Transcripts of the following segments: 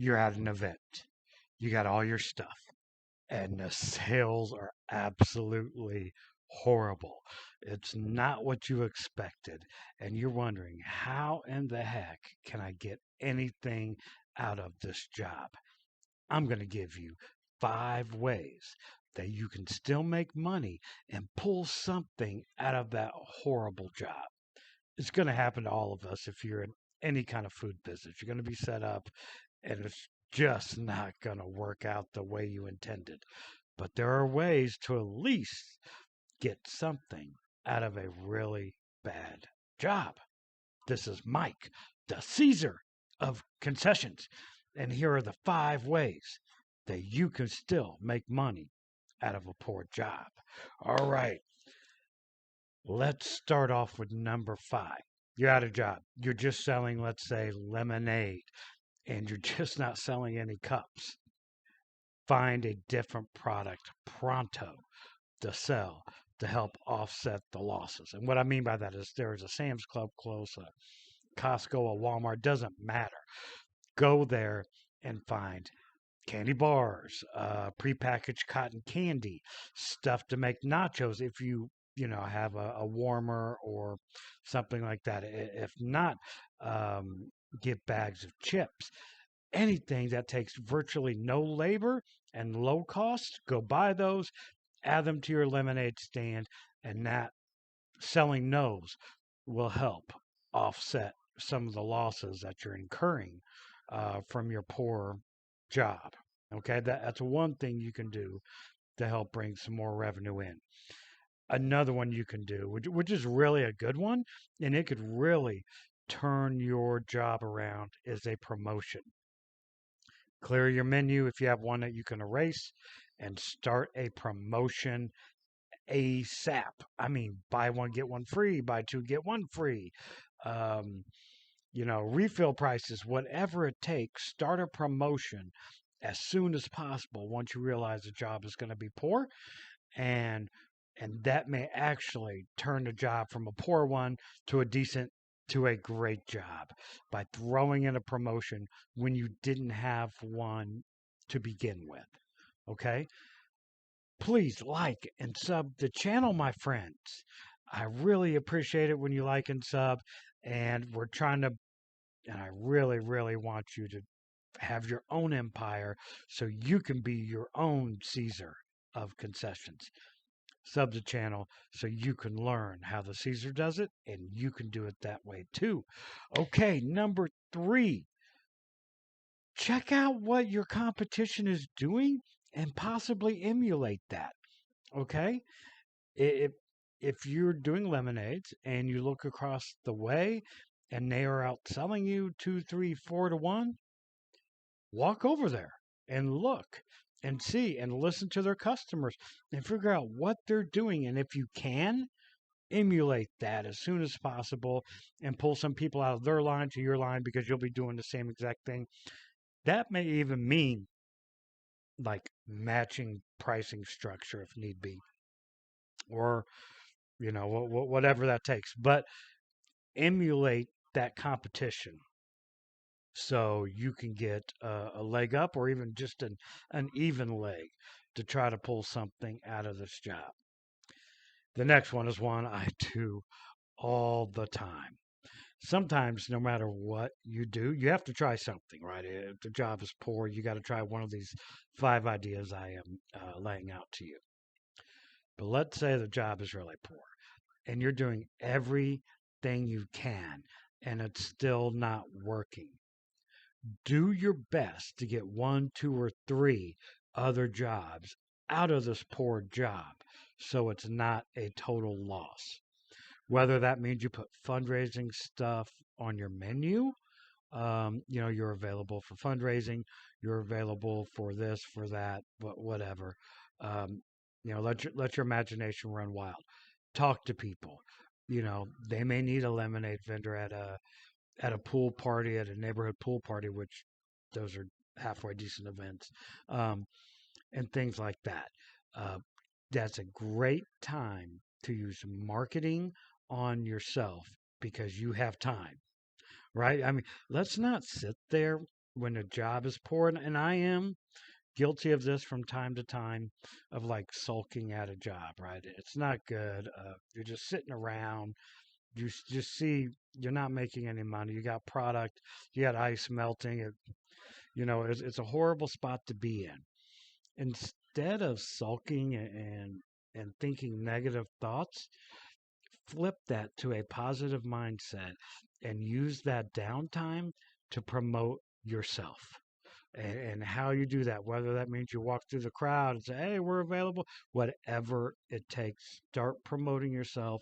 You're at an event. You got all your stuff, and the sales are absolutely horrible. It's not what you expected, and you're wondering, how in the heck can I get anything out of this job? I'm going to give you 5 ways that you can still make money and pull something out of that horrible job. It's going to happen to all of us if you're in any kind of food business. You're going to be set up and it's just not going to work out the way you intended. But there are ways to at least get something out of a really bad job. This is Mike, the Caesar of concessions. And here are the 5 ways that you can still make money out of a poor job. All right, let's start off with number 5. You're out of job. You're just selling, let's say, lemonade, and you're just not selling any cups. Find a different product pronto to sell to help offset the losses. And what I mean by that is there is a Sam's Club close, a Costco, a Walmart, doesn't matter. Go there and find candy bars, prepackaged cotton candy, stuff to make nachos if you have a warmer or something like that. If not, get bags of chips. Anything that takes virtually no labor and low cost, go buy those, add them to your lemonade stand, and that selling those will help offset some of the losses that you're incurring from your poor job. Okay, that's one thing you can do to help bring some more revenue in. Another one you can do, which is really a good one, and it could really turn your job around, is a promotion. Clear your menu if you have one that you can erase and start a promotion ASAP. I mean, buy one, get one free, buy two, get one free. Um, refill prices, whatever it takes, start a promotion as soon as possible once you realize the job is going to be poor, and that may actually turn the job from a poor one to a decent to a great job by throwing in a promotion when you didn't have one to begin with. Okay? Please like and sub the channel, my friends. I really appreciate it when you like and sub, and I really, really want you to have your own empire so you can be your own Caesar of concessions. Sub the channel so you can learn how the Caesar does it and you can do it that way too. Okay, number 3, check out what your competition is doing and possibly emulate that. Okay? If if you're doing lemonades and you look across the way and they are outselling you 2, 3, 4 to 1, walk over there and look and see and listen to their customers and figure out what they're doing. And if you can, emulate that as soon as possible and pull some people out of their line to your line because you'll be doing the same exact thing. That may even mean like matching pricing structure if need be, or whatever that takes. But emulate that competition so you can get a leg up or even just an even leg to try to pull something out of this job. The next one is one I do all the time. Sometimes, no matter what you do, you have to try something, right? If the job is poor, you got to try one of these 5 ideas I am laying out to you. But let's say the job is really poor and you're doing everything you can and it's still not working. Do your best to get 1, 2, or 3 other jobs out of this poor job so it's not a total loss. Whether that means you put fundraising stuff on your menu, you're available for fundraising, you're available for this, for that, but whatever. Let your imagination run wild. Talk to people. They may need a lemonade vendor at a pool party, at a neighborhood pool party, which those are halfway decent events, and things like that. That's a great time to use marketing on yourself because you have time, right? I mean, let's not sit there when a job is poor, and I am guilty of this from time to time, of like sulking at a job, right? It's not good. You're just sitting around. Just see you're not making any money. You got product, you got ice melting. It's a horrible spot to be in. Instead of sulking and thinking negative thoughts, flip that to a positive mindset and use that downtime to promote yourself. And how you do that, whether that means you walk through the crowd and say, hey, we're available, whatever it takes, start promoting yourself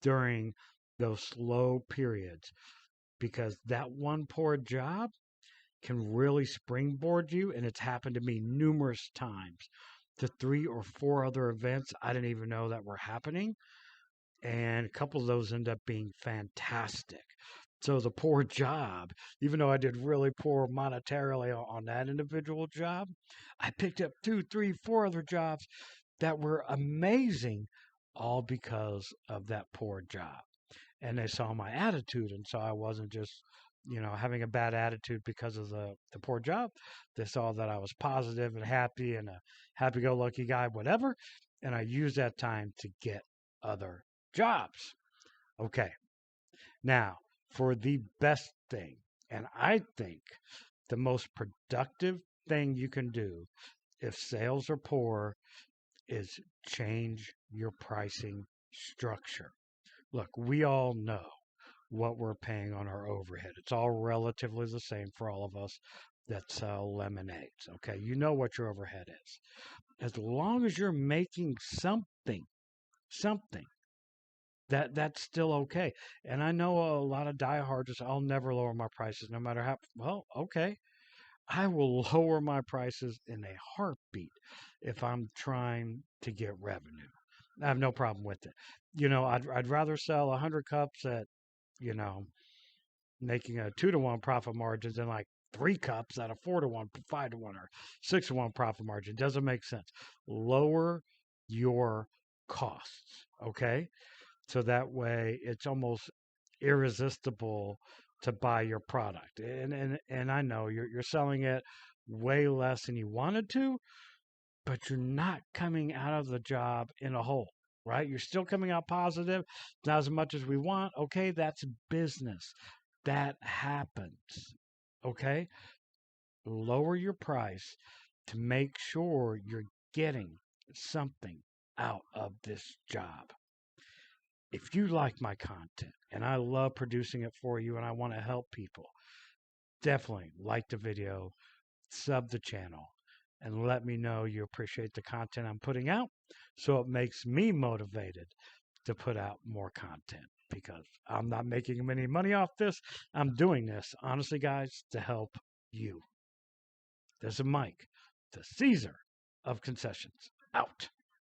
during those slow periods, because that one poor job can really springboard you. And it's happened to me numerous times. The 3 or 4 other events I didn't even know that were happening, and a couple of those end up being fantastic. So the poor job, even though I did really poor monetarily on that individual job, I picked up 2, 3, 4 other jobs that were amazing, all because of that poor job. And they saw my attitude, and so I wasn't just having a bad attitude because of the poor job. They saw that I was positive and happy and a happy-go-lucky guy, whatever, and I used that time to get other jobs. Okay, now for the best thing, and I think the most productive thing you can do if sales are poor is change your pricing structure. Look, we all know what we're paying on our overhead. It's all relatively the same for all of us that sell lemonades. Okay, you know what your overhead is. As long as you're making something, that's still okay. And I know a lot of diehards say, I'll never lower my prices no matter how. Well, okay. I will lower my prices in a heartbeat if I'm trying to get revenue. I have no problem with it. I'd rather sell 100 cups at, you know, making a 2-to-1 profit margin than like 3 cups at a 4-to-1, 5-to-1, or 6-to-1 profit margin. Doesn't make sense. Lower your costs, okay? So that way it's almost irresistible to buy your product. And I know you're selling it way less than you wanted to, but you're not coming out of the job in a hole, right? You're still coming out positive, not as much as we want. Okay, that's business. That happens. Okay? Lower your price to make sure you're getting something out of this job. If you like my content and I love producing it for you and I want to help people, definitely like the video, sub the channel, and let me know you appreciate the content I'm putting out, so it makes me motivated to put out more content, because I'm not making any money off this. I'm doing this, honestly, guys, to help you. This is Mike, the Caesar of concessions, out.